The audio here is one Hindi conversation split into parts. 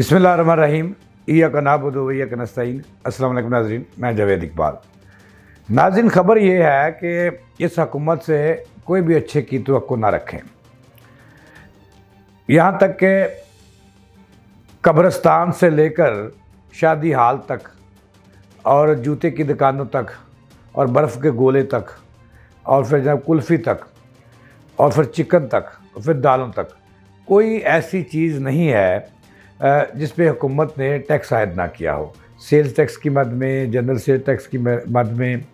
बिस्मिल्लाहिर्रहमानिर्रहीम। इय्याका नअबुदु व इय्याका नस्तईन। अस्सलाम वालेकुम नाज़रीन, मैं जावेद इकबाल। नाज़रीन, ख़बर ये है कि इस हुकूमत से कोई भी अच्छे की तवक्को ना रखें। यहाँ तक कि कब्रिस्तान से लेकर शादी हाल तक और जूते की दुकानों तक और बर्फ़ के गोले तक और फिर जब कुल्फ़ी तक और फिर चिकन तक और फिर दालों तक, कोई ऐसी चीज़ नहीं है जिस पे हुकूमत ने टैक्स आयद ना किया हो। सेल्स टैक्स की मद में, जनरल सेल्स टैक्स की मद में,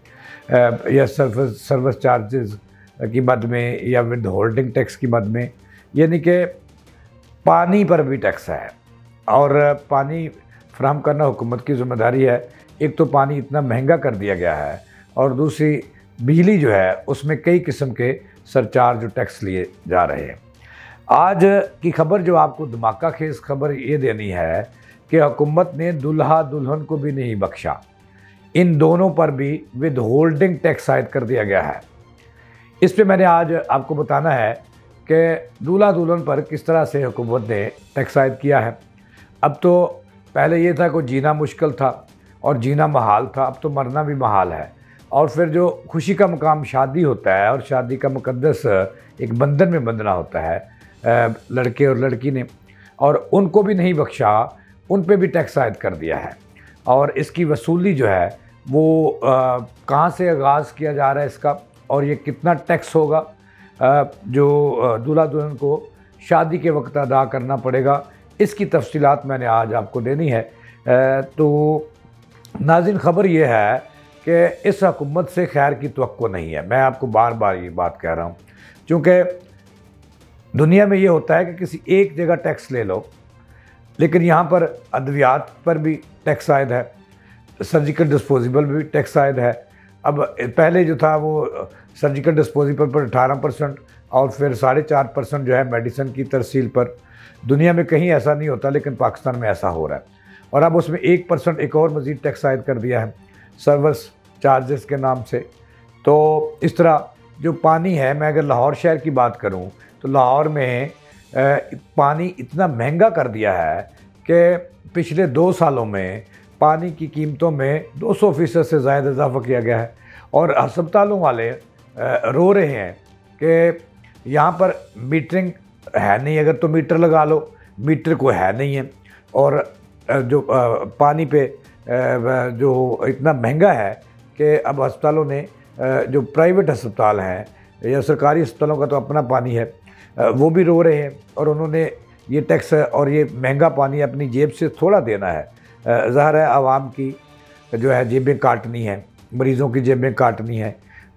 या सर्विस चार्जेस की मद में, या विद होल्डिंग टैक्स की मद में, यानी कि पानी पर भी टैक्स है। और पानी फराहम करना हुकूमत की ज़िम्मेदारी है। एक तो पानी इतना महंगा कर दिया गया है और दूसरी बिजली जो है उसमें कई किस्म के सरचार्ज और टैक्स लिए जा रहे हैं। आज की खबर जो आपको धमाका खेज खबर ये देनी है कि हुकूमत ने दुल्हा दुल्हन को भी नहीं बख्शा। इन दोनों पर भी विद होल्डिंग टैक्स आयद कर दिया गया है। इस पे मैंने आज आपको बताना है कि दूल्हा दुल्हन पर किस तरह से हुकूमत ने टैक्स आयद किया है। अब तो पहले ये था कि जीना मुश्किल था और जीना महाल था, अब तो मरना भी महाल है। और फिर जो खुशी का मुकाम शादी होता है और शादी का मुकद्दस एक बंधन में बंधना होता है लड़के और लड़की ने, और उनको भी नहीं बख्शा, उन पे भी टैक्स आयद कर दिया है। और इसकी वसूली जो है वो कहाँ से आगाज़ किया जा रहा है इसका, और ये कितना टैक्स होगा जो दूल्हा दुल्हन को शादी के वक्त अदा करना पड़ेगा, इसकी तफसीलात मैंने आज आपको देनी है। तो नाज़रीन, ख़बर ये है कि इस हुकूमत से खैर की तवक्को नहीं है। मैं आपको बार बार ये बात कह रहा हूँ, क्योंकि दुनिया में ये होता है कि किसी एक जगह टैक्स ले लो, लेकिन यहाँ पर अद्वियात पर भी टैक्स आयद है, सर्जिकल डिस्पोजेबल भी टैक्स आयद है। अब पहले जो था वो सर्जिकल डिस्पोजेबल पर 18% और फिर 4.5% जो है मेडिसिन की तरसील पर। दुनिया में कहीं ऐसा नहीं होता, लेकिन पाकिस्तान में ऐसा हो रहा है। और अब उसमें 1% एक और मज़ीद टैक्स आयद कर दिया है सर्विस चार्जेस के नाम से। तो इस तरह जो पानी है, मैं अगर लाहौर शहर की बात करूं तो लाहौर में पानी इतना महंगा कर दिया है कि पिछले 2 सालों में पानी की कीमतों में 200% से ज़्यादा इजाफा किया गया है। और अस्पतालों वाले रो रहे हैं कि यहाँ पर मीटरिंग है नहीं, अगर तो मीटर लगा लो, मीटर को है नहीं है। और जो पानी पे जो इतना महंगा है कि अब अस्पतालों ने, जो प्राइवेट अस्पताल हैं या सरकारी अस्पतालों का तो अपना पानी है, वो भी रो रहे हैं। और उन्होंने ये टैक्स और ये महंगा पानी अपनी जेब से थोड़ा देना है। ज़ाहिर है आवाम की जो है जेबें काटनी है, मरीज़ों की जेबें काटनी है।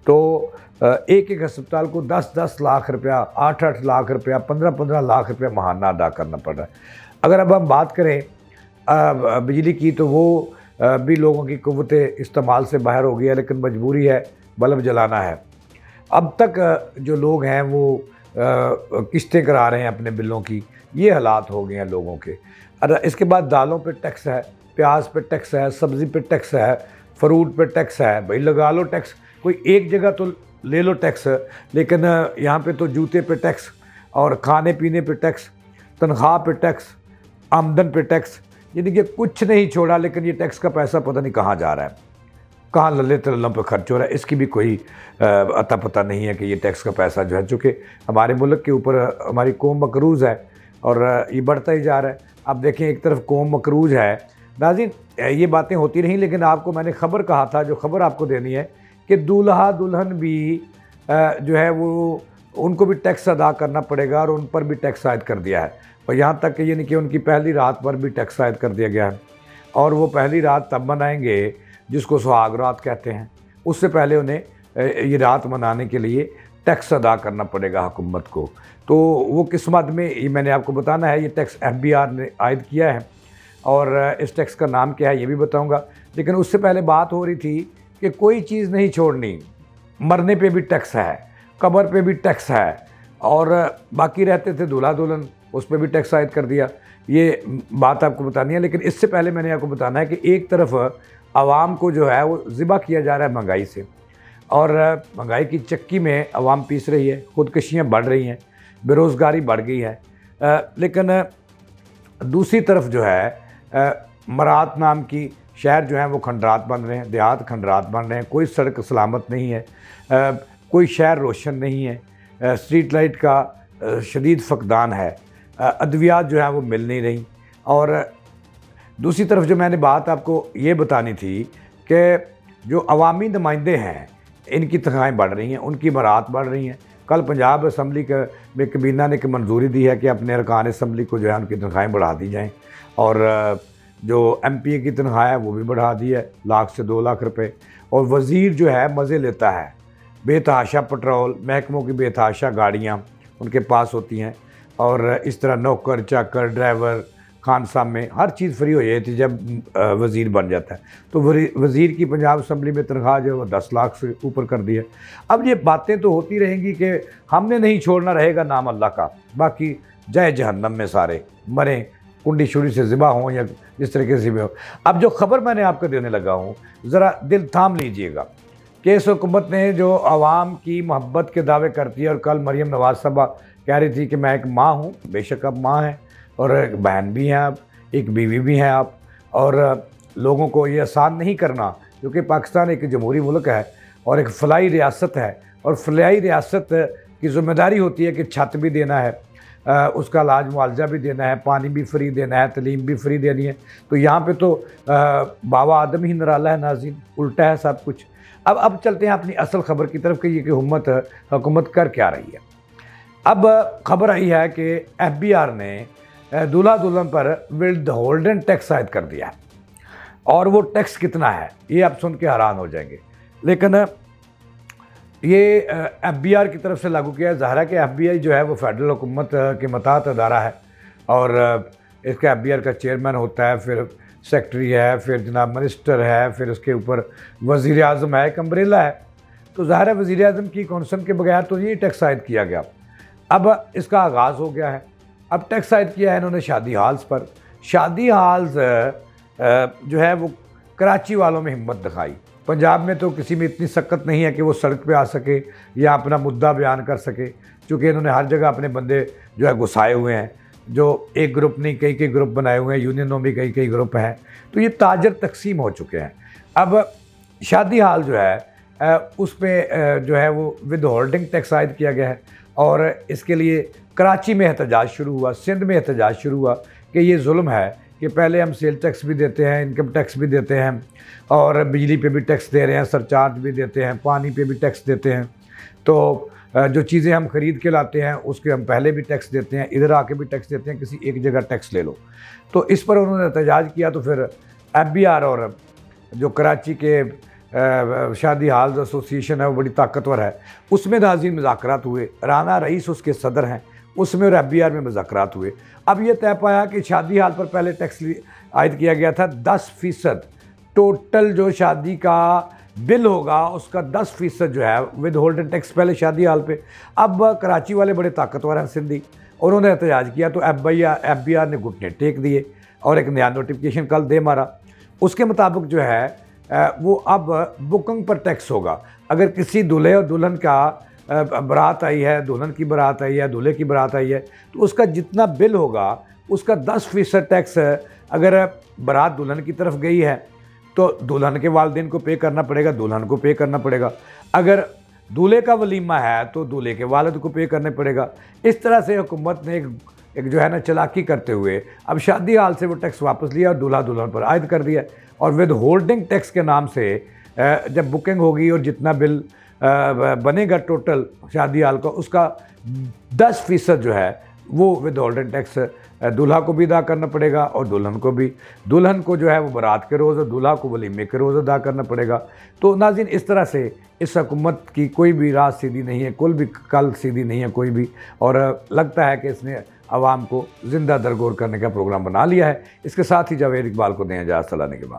तो एक एक अस्पताल को 10-10 लाख रुपया, 8-8 लाख रुपया, 15-15 लाख रुपया महाना अदा करना पड़ रहा है। अगर अब हम बात करें बिजली की, तो वो भी लोगों की कुव्वते इस्तेमाल से बाहर हो गई है, लेकिन मजबूरी है, बल्ब जलाना है। अब तक जो लोग हैं वो किस्तें करा रहे हैं अपने बिलों की, ये हालात हो गए हैं लोगों के। अरे इसके बाद दालों पे टैक्स है, प्याज पे टैक्स है, सब्ज़ी पे टैक्स है, फ्रूट पे टैक्स है। भाई लगा लो टैक्स, कोई एक जगह तो ले लो टैक्स, लेकिन यहाँ पे तो जूते पे टैक्स और खाने पीने पे टैक्स, तनख्वाह पे टैक्स, आमदन पे टैक्स, यानी कि कुछ नहीं छोड़ा। लेकिन ये टैक्स का पैसा पता नहीं कहाँ जा रहा है, कहाँ लल्ले तल्लों पर खर्च हो रहा है, इसकी भी कोई अता पता नहीं है कि ये टैक्स का पैसा जो है, चूँकि हमारे मुल्क के ऊपर हमारी कौम मकरूज़ है और ये बढ़ता ही जा रहा है। अब देखें, एक तरफ कौम मकरूज़ है। नाज़रीन, ये बातें होती रहीं, लेकिन आपको मैंने ख़बर कहा था, जो ख़बर आपको देनी है कि दूल्हा दुल्हन भी जो है वो, उनको भी टैक्स अदा करना पड़ेगा और उन पर भी टैक्स आयद कर दिया है। और यहाँ तक कि यानी कि उनकी पहली रात पर भी टैक्स आयद कर दिया गया है। और वो पहली रात तब मनाएंगे जिसको सुहाग रात कहते हैं। उससे पहले उन्हें ये रात मनाने के लिए टैक्स अदा करना पड़ेगा हुकूमत को। तो वो किस मद में, ये मैंने आपको बताना है। ये टैक्स FBR ने आयद किया है और इस टैक्स का नाम क्या है ये भी बताऊंगा। लेकिन उससे पहले बात हो रही थी कि कोई चीज़ नहीं छोड़नी, मरने पे भी टैक्स है, कब्र पे भी टैक्स है, और बाकी रहते थे दूल्हा दुल्हन, उस पर भी टैक्स आयद कर दिया। ये बात आपको बतानी है। लेकिन इससे पहले मैंने आपको बताना है कि एक तरफ आवाम को जो है वो ज़िबा किया जा रहा है महंगाई से, और महंगाई की चक्की में आवाम पीस रही है, खुदकशियाँ बढ़ रही हैं, बेरोज़गारी बढ़ गई है। लेकिन दूसरी तरफ जो है मरात नाम की शहर जो है वो खंडरात बन रहे हैं, देहात खंडरात बन रहे हैं, कोई सड़क सलामत नहीं है, कोई शहर रोशन नहीं है, स्ट्रीट लाइट का शदीद फ़क़दान है, अद्वियात जो है वो मिल नहीं रही। और दूसरी तरफ जो मैंने बात आपको ये बतानी थी कि जो अवामी नुमाइंदे हैं इनकी तनख्वाहें बढ़ रही हैं, उनकी बरात बढ़ रही हैं। कल पंजाब असम्बली में कबीना ने मंजूरी दी है कि अपने अरकान असम्बली को जो है उनकी तनख्वाहें बढ़ा दी जाएँ, और जो MP की तनख्वाह है वो भी बढ़ा दी है, 1 लाख से 2 लाख रुपए। और वज़ीर जो है मज़े लेता है, बेतहाशा पेट्रोल, महकमों की बेतहाशा गाड़ियाँ उनके पास होती हैं, और इस तरह नौकर चाकर ड्राइवर खानसा में हर चीज़ फ्री हो जाती जब वज़ीर बन जाता है। तो वज़ीर की पंजाब असम्बली में तनख्वाह जो है वो 10 लाख से ऊपर कर दी है। अब ये बातें तो होती रहेंगी कि हमने नहीं छोड़ना रहेगा नाम अल्लाह का, बाकी जाए जहन्नम में सारे, मरें कुंडी शुरी से ज़िबा हों या जिस तरीके से भी हो। अब जो ख़बर मैंने आपको देने लगा हूँ, ज़रा दिल थाम लीजिएगा कि इस हुकूमत ने जो आवाम की मोहब्बत के दावे करती है, और कल मरीम नवाज़ साहबा कह रही थी कि मैं एक माँ हूँ, बेशक अब माँ हैं और एक बहन भी हैं, आप एक बीवी भी हैं आप, और लोगों को ये आसान नहीं करना, क्योंकि पाकिस्तान एक जमहूरी मुल्क है और एक फलाई रियासत है, और फलाई रियासत की ज़िम्मेदारी होती है कि छत भी देना है, उसका इलाज मुआवजा भी देना है, पानी भी फ्री देना है, तलीम भी फ्री देनी है। तो यहाँ पे तो बाबा आदम ही निराला है नाज़रीन, उल्टा है सब कुछ। अब चलते हैं अपनी असल ख़बर की तरफ कि ये हुकूमत कर क्या रही है। अब खबर आई है कि FBR ने दूल्हा दुल्हन पर विदहोल्डन टैक्स आयद कर दिया है, और वो टैक्स कितना है ये आप सुन के हैरान हो जाएंगे। लेकिन ये FBR की तरफ से लागू किया है। ज़ाहिर है कि FBI जो है वो फेडरल हुकूमत के मताहत अदारा है, और इसका FBR का चेयरमैन होता है, फिर सेक्रेटरी है, फिर जनाब मिनिस्टर है, फिर उसके ऊपर वज़ीर आज़म है, एक अम्ब्रेला है। तो ज़ाहिर है वज़ीर आज़म की कॉन्सेंट के बगैर तो ये टैक्स आयद किया गया। अब इसका आगाज़ हो गया है। अब टैक्स आयद किया है इन्होंने शादी हाल्स पर। शादी हाल्स जो है वो कराची वालों में हिम्मत दिखाई। पंजाब में तो किसी में इतनी सख्त नहीं है कि वो सड़क पे आ सके या अपना मुद्दा बयान कर सके, क्योंकि इन्होंने हर जगह अपने बंदे जो है घुसाए हुए हैं, जो एक ग्रुप नहीं कई ग्रुप बनाए हुए हैं, यूनियनों में कई ग्रुप हैं। तो ये ताजर तकसीम हो चुके हैं। अब शादी हाल जो है उस पर जो है वो विदहोल्डिंग टैक्स आयद किया गया है, और इसके लिए कराची में एहतजाज शुरू हुआ, सिंध में एहतजाज शुरू हुआ कि ये जुल्म है कि पहले हम सेल टैक्स भी देते हैं, इनकम टैक्स भी देते हैं, और बिजली पे भी टैक्स दे रहे हैं, सरचार्ज भी देते हैं, पानी पे भी टैक्स देते हैं। तो जो चीज़ें हम ख़रीद के लाते हैं उसके हम पहले भी टैक्स देते हैं, इधर आके भी टैक्स देते हैं, किसी एक जगह टैक्स ले लो। तो इस पर उन्होंने एहतजाज किया। तो फिर FBR और जो कराची के शादी हाल्स एसोसिएशन है वो बड़ी ताकतवर है, उसमें नाज़रीन मुज़ाकरात हुए। राना रईस उसके सदर हैं, उसमें और FBR में मुज़ाकरात हुए। अब ये तय पाया कि शादी हाल पर पहले टैक्स आयद किया गया था 10%, टोटल जो शादी का बिल होगा उसका 10% जो है विदहोल्डन टैक्स पहले शादी हाल पे। अब कराची वाले बड़े ताकतवर हैं सिंधी, उन्होंने एहतजाज किया तो FBR ने घुटने टेक दिए और एक नया नोटिफिकेशन कल दे मारा। उसके मुताबिक जो है वो अब बुकिंग पर टैक्स होगा। अगर किसी दूल्हे और दुल्हन का बारात आई है, दुल्हन की बारात आई है, दूल्हे की बारात आई है, तो उसका जितना बिल होगा उसका 10% टैक्स अगर बारात दुल्हन की तरफ गई है तो दुल्हन के वालिदैन को पे करना पड़ेगा, दुल्हन को पे करना पड़ेगा। अगर दूल्हे का वलीमा है तो दूल्हे के वालिद को पे करने पड़ेगा। इस तरह से हुकूमत ने एक जो है ना चालाकी करते हुए अब शादी हाल से वो टैक्स वापस लिया और दूल्हा दुल्हन पर आयद कर दिया, और विद होल्डिंग टैक्स के नाम से जब बुकिंग होगी और जितना बिल बनेगा टोटल शादी हाल का, उसका 10% जो है वो विद होल्डिंग टैक्स दूल्हा को भी अदा करना पड़ेगा और दुल्हन को भी। दुल्हन को जो है वो बारात के रोज़ और दूल्हा को वलीमे के रोज़ अदा करना पड़ेगा। तो नाज़रीन इस तरह से इस हुकूमत की कोई भी रात सीधी नहीं है, कोई भी कल सीधी नहीं है कोई भी, और लगता है कि इसने आवाम को ज़िंदा दरगोर करने का प्रोग्राम बना लिया है। इसके साथ ही जावेद इकबाल को दें इजाज़त, चलाने के बाद।